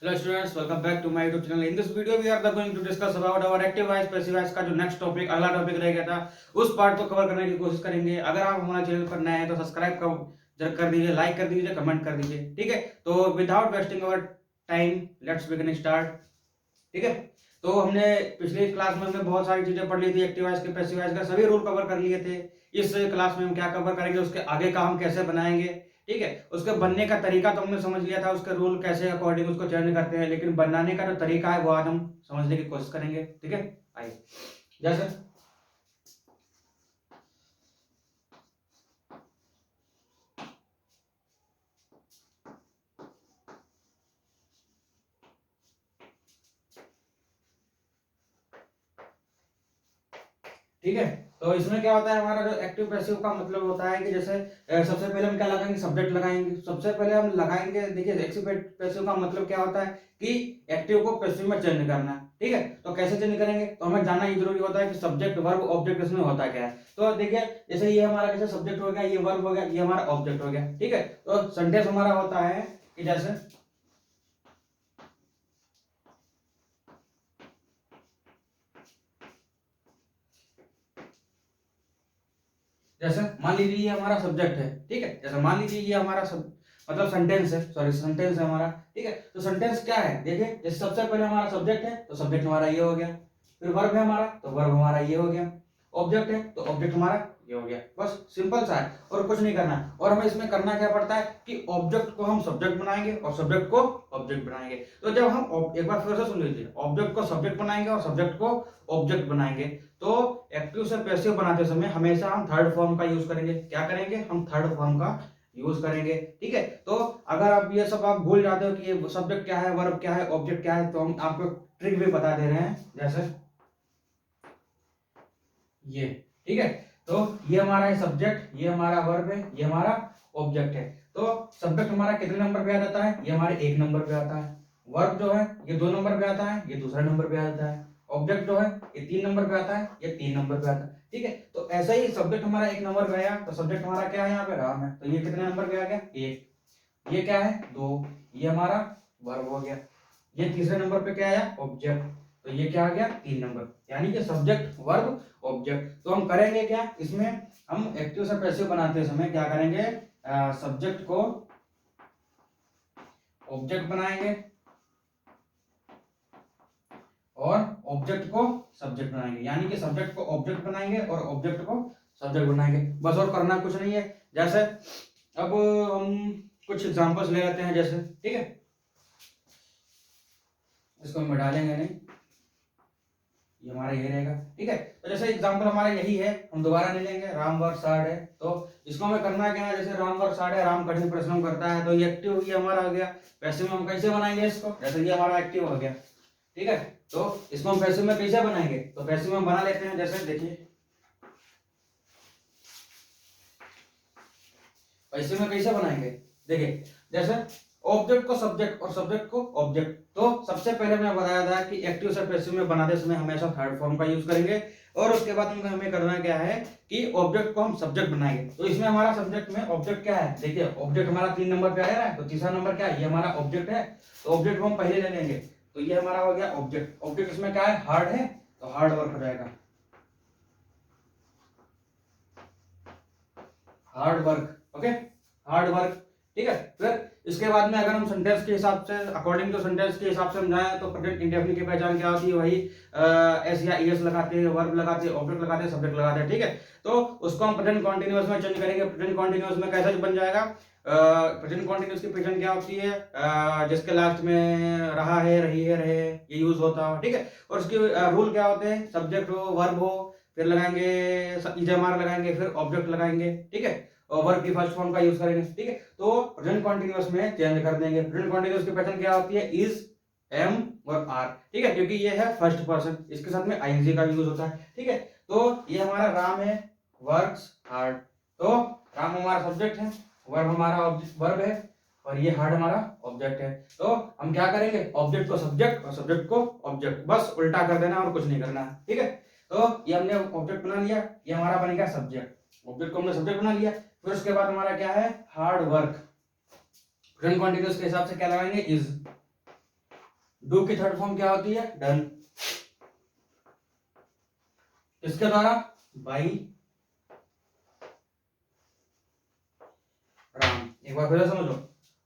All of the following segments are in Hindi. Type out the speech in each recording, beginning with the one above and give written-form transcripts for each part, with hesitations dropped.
Hello students, welcome back to my YouTube channel. In this video, we are going to discuss about our active voice, passive voice का जो नेक्स्ट टॉपिक अगला टॉपिक रह गया था उस पार्ट को कवर करने की कोशिश करेंगे। अगर आप हमारे चैनल पर नए हैं तो सब्सक्राइब कर दीजिए, लाइक कर दीजिए, कमेंट कर दीजिए। ठीक है, तो without wasting our time let's begin start. ठीक है, तो हमने पिछली क्लास में हमने बहुत सारी चीजें पढ़ ली थी, एक्टिव वॉइस के, पैसिव वॉइस का सभी रूल कवर कर लिए थे। इस क्लास में हम क्या कवर करेंगे, उसके आगे का हम कैसे बनाएंगे। ठीक है, उसके बनने का तरीका तो हमने समझ लिया था, उसके रूल कैसे अकॉर्डिंग उसको चेंज करते हैं, लेकिन बनाने का जो तरीका है वो आज हम समझने की कोशिश करेंगे। ठीक है, आइए जैसे ठीक है, तो इसमें क्या होता है, हमारा जो एक्टिव पैसिव का मतलब होता है कि जैसे सबसे पहले हम क्या लगाएंगे, सब्जेक्ट लगाएंगे। सबसे पहले हम लगाएंगे, देखिए एक्टिव पैसिव का मतलब क्या होता है कि एक्टिव को पैसिव में चेंज करना है। ठीक है, तो कैसे चेंज करेंगे, तो हमें जानना ये जरूरी होता है कि सब्जेक्ट वर्ब ऑब्जेक्ट इसमें होता क्या है। तो देखिए जैसे ये हमारा जैसे सब्जेक्ट हो गया, ये वर्ब हो गया, ये हमारा ऑब्जेक्ट हो गया। ठीक है, तो सेंटेंस हमारा होता है कि जैसे मान लीजिए ये हमारा सब्जेक्ट है। ठीक है, जैसे मान लीजिए ये हमारा मतलब सेंटेंस है, सॉरी सेंटेंस है हमारा। ठीक है, तो सेंटेंस क्या है, देखिए जैसे सबसे पहले हमारा सब्जेक्ट है तो सब्जेक्ट हमारा ये हो गया, फिर वर्ब है हमारा तो वर्ब हमारा ये हो गया, ऑब्जेक्ट है तो ऑब्जेक्ट हमारा ये हो गया। बस सिंपल सा है और कुछ नहीं करना। और हमें इसमें करना क्या पड़ता है कि ऑब्जेक्ट को हम सब्जेक्ट बनाएंगे और सब्जेक्ट को ऑब्जेक्ट बनाएंगे। तो जब हम एक बार फिर से सुन लीजिए, ऑब्जेक्ट को सब्जेक्ट बनाएंगे और सब्जेक्ट को ऑब्जेक्ट बनाएंगे, तो एक्टिव से पैसिव बनाते समय हमेशा हम थर्ड फॉर्म का यूज करेंगे। क्या करेंगे, हम थर्ड फॉर्म का यूज करेंगे। ठीक है, तो अगर आप ये सब आप भूल जाते हो कि ये सब्जेक्ट क्या है, वर्ब क्या है, ऑब्जेक्ट क्या है, तो हम आपको ट्रिक भी बता दे रहे हैं। जैसे ये, ठीक है, तो ये हमारा है सब्जेक्ट, ये हमारा वर्ब है, ये हमारा ऑब्जेक्ट है। तो सब्जेक्ट हमारा कितने नंबर पे आ जाता है, ये हमारे 1 नंबर पे आता है। वर्ब जो है ये 2 नंबर पे आता है, ये दूसरा नंबर पे आता है। ऑब्जेक्ट जो है ये 3 नंबर पे आता है, ये 3 नंबर पे आता है। ठीक है, तो ऐसा ही सब्जेक्ट हमारा 1 नंबर पे आया तो सब्जेक्ट हमारा क्या है, यहाँ पे राम है, तो ये कितने नंबर पे आ गया, 1। ये क्या है, 2। ये हमारा वर्ब हो गया। ये तीसरे नंबर पे क्या आया, ऑब्जेक्ट, तो ये क्या आ गया, 3 नंबर। यानी कि सब्जेक्ट वर्ब ऑब्जेक्ट। तो हम करेंगे क्या इसमें, हम एक्टिव से पैसिव बनाते समय क्या करेंगे, सब्जेक्ट को ऑब्जेक्ट बनाएंगे और ऑब्जेक्ट को सब्जेक्ट बनाएंगे। यानी कि सब्जेक्ट को ऑब्जेक्ट बनाएंगे और ऑब्जेक्ट को सब्जेक्ट बनाएंगे, बस और करना कुछ नहीं है। जैसे अब हम कुछ एग्जांपल्स ले लेते हैं, जैसे ठीक है, इसको हम डालेंगे नहीं, ये हमारा ये रहेगा। ठीक है, तो जैसे एग्जांपल हमारा यही है, हम दोबारा नहीं लेंगे। राम वर्क साड है, तो इसको हमें करना क्या है, जैसे राम वर्क साड है, राम कठिन परिश्रम करता है, तो ये एक्टिव ये हमारा हो गया। पैसिव में हम कैसे बनाएंगे इसको, जैसे ये हमारा एक्टिव हो गया। ठीक है, तो इसको हम पैसिव में कैसे बनाएंगे, तो पैसिव में हम बना लेते हैं। जैसे देखिए पैसिव में कैसे बनाएंगे, देखिए जैसे ऑब्जेक्ट को सब्जेक्ट और सब्जेक्ट को ऑब्जेक्ट। तो सबसे पहले मैंने बताया था कि एक्टिव से पैसिव में बनाते समय हमेशा थर्ड फॉर्म का यूज करेंगे। और उसके बाद में हमें करना क्या है कि ऑब्जेक्ट को हम सब्जेक्ट बनाएंगे। तो इसमें हमारा सब्जेक्ट में ऑब्जेक्ट क्या है, देखिए ऑब्जेक्ट हमारा 3 नंबर पे आया है, तो तीसरा नंबर क्या है, ये हमारा ऑब्जेक्ट है। तो ऑब्जेक्ट को हम पहले ले लेंगे, तो ये हमारा हो गया ऑब्जेक्ट। ऑब्जेक्ट इसमें क्या है, हार्ड है, तो हार्ड वर्क हो जाएगा, hard work. Okay, hard work. ठीक है, फिर इसके बाद में अगर हम सेंटेंस के हिसाब से, अकॉर्डिंग टू सेंटेंस के हिसाब से हम जाएं, तो प्रेजेंट इंडेफिनिट की पहचान क्या होती है, वही एस या ईएस लगाते हैं, वर्ब लगाते हैं, ऑब्जेक्ट लगाते हैं, सब्जेक्ट लगाते हैं। ठीक है, तो उसको हम प्रेजेंट कॉन्टिन्यूअस में चेंज करेंगे। प्रेजेंट कॉन्टिन्यूअस में कैसे बन जाएगा, प्रेजेंट कॉन्टिन्यूअस की पहचान क्या होती है, जिसके लास्ट में रहा है, रही है, रहे, ये यूज होता है। ठीक है, और उसके रूल क्या होते हैं, सब्जेक्ट हो, वर्ब हो, फिर लगाएंगे इजमार लगाएंगे, फिर ऑब्जेक्ट लगाएंगे। ठीक है, और वर्ब की फर्स्ट फॉर्म का यूज करेंगे। ठीक है, तो प्रेजेंट कॉन्टिन्यूअस में चेंज कर देंगे। प्रेजेंट कॉन्टिन्यूअस की पैटर्न क्या होती है, इज, एम और आर। ठीक है, क्योंकि ये है फर्स्ट पर्सन, इसके साथ में आईएनजी का यूज होता है। ठीक है, तो ये हमारा राम है, वर्क्स हार्ड। तो राम हमारा सब्जेक्ट है, वर्ब हमारा वर्ब है, और ये हार्ड हमारा ऑब्जेक्ट है। तो हम क्या करेंगे, ऑब्जेक्ट को सब्जेक्ट और सब्जेक्ट को ऑब्जेक्ट, बस उल्टा कर देना और कुछ नहीं करना। ठीक है, तो ये हमने ऑब्जेक्ट बना लिया, ये हमारा बनेगा सब्जेक्ट। ऑब्जेक्ट को हमने सब्जेक्ट बना लिया, फिर उसके बाद हमारा क्या है, हार्ड वर्क। प्रेजेंट कॉन्टिन्यूअस के हिसाब से क्या लगाएंगे, इज। डू की थर्ड फॉर्म क्या होती है? डन। किसके द्वारा? बाई राम। एक बार फिर से समझो,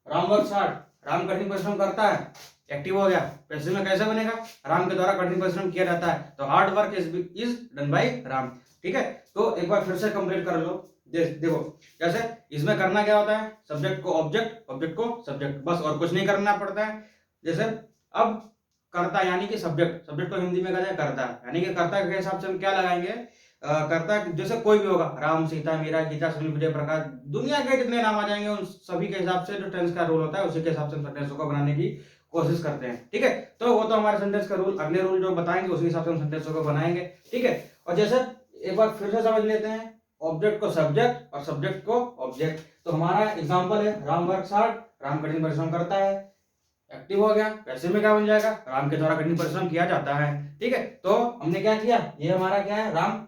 राम वर्क्स हार्ड, राम कठिन परिश्रम करता है, एक्टिव हो गया, पैसिव में कैसे बनेगा? राम के द्वारा कठिन परिश्रम किया जाता है, तो hard work is done by Ram. ठीक है, तो एक बार फिर से कंप्लीट कर लो। देखो कैसे, इसमें करना क्या होता है? सब्जेक्ट को ऑब्जेक्ट, ऑब्जेक्ट को सब्जेक्ट, बस और कुछ नहीं करना पड़ता है। जैसे अब करता यानी कि सब्जेक्ट, सब्जेक्ट को हिंदी में कहते हैं करता, यानी कि कर्ता के हिसाब से हम क्या लगाएंगे? कर्ता जैसे कोई भी होगा, राम, सीता, मीरा, गीता, सुनील, विजय, प्रकाश, दुनिया के जितने नाम आ जाएंगे उन सभी के हिसाब से जो टेंस का रूल होता है उसी के हिसाब से हम सेंटेंस को बनाने की कोशिश करते हैं। ठीक है, तो वो तो हमारे सेंटेंस का रूल, अगले रूल जो बताएंगे उसी हिसाब से हम सेंटेंस को बनाएंगे। ठीक है, और जैसे एक बार फिर से समझ लेते हैं, ऑब्जेक्ट को सब्जेक्ट और सब्जेक्ट को ऑब्जेक्ट। तो हमारा एग्जाम्पल है राम वर्क्स हार्ड, राम कठिन परिश्रम करता है, एक्टिव हो गया, पैसिव में क्या बन जाएगा? राम के द्वारा कठिन परिश्रम किया जाता है। ठीक है, तो हमने क्या किया, ये हमारा क्या है? राम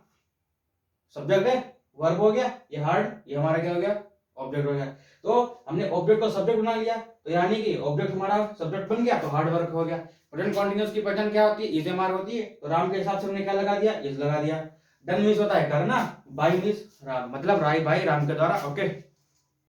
सब्जेक्ट है, वर्ब हो गया, ये हार्ड, ये हमारा क्या हो गया? ऑब्जेक्ट हो गया। तो हमने ऑब्जेक्ट को सब्जेक्ट बना लिया, तो यानी कि ऑब्जेक्ट हमारा सब्जेक्ट बन गया, तो हार्ड वर्क हो गया। प्रेजेंट कंटीन्यूअस की पहचान क्या होती है? इज एम आर होती है, तो राम के हिसाब से हमने क्या लगा दिया? इज लगा दिया। डन मीन्स होता है करना, बाई मीन्स राम, मतलब राय भाई राम के द्वारा। ओके।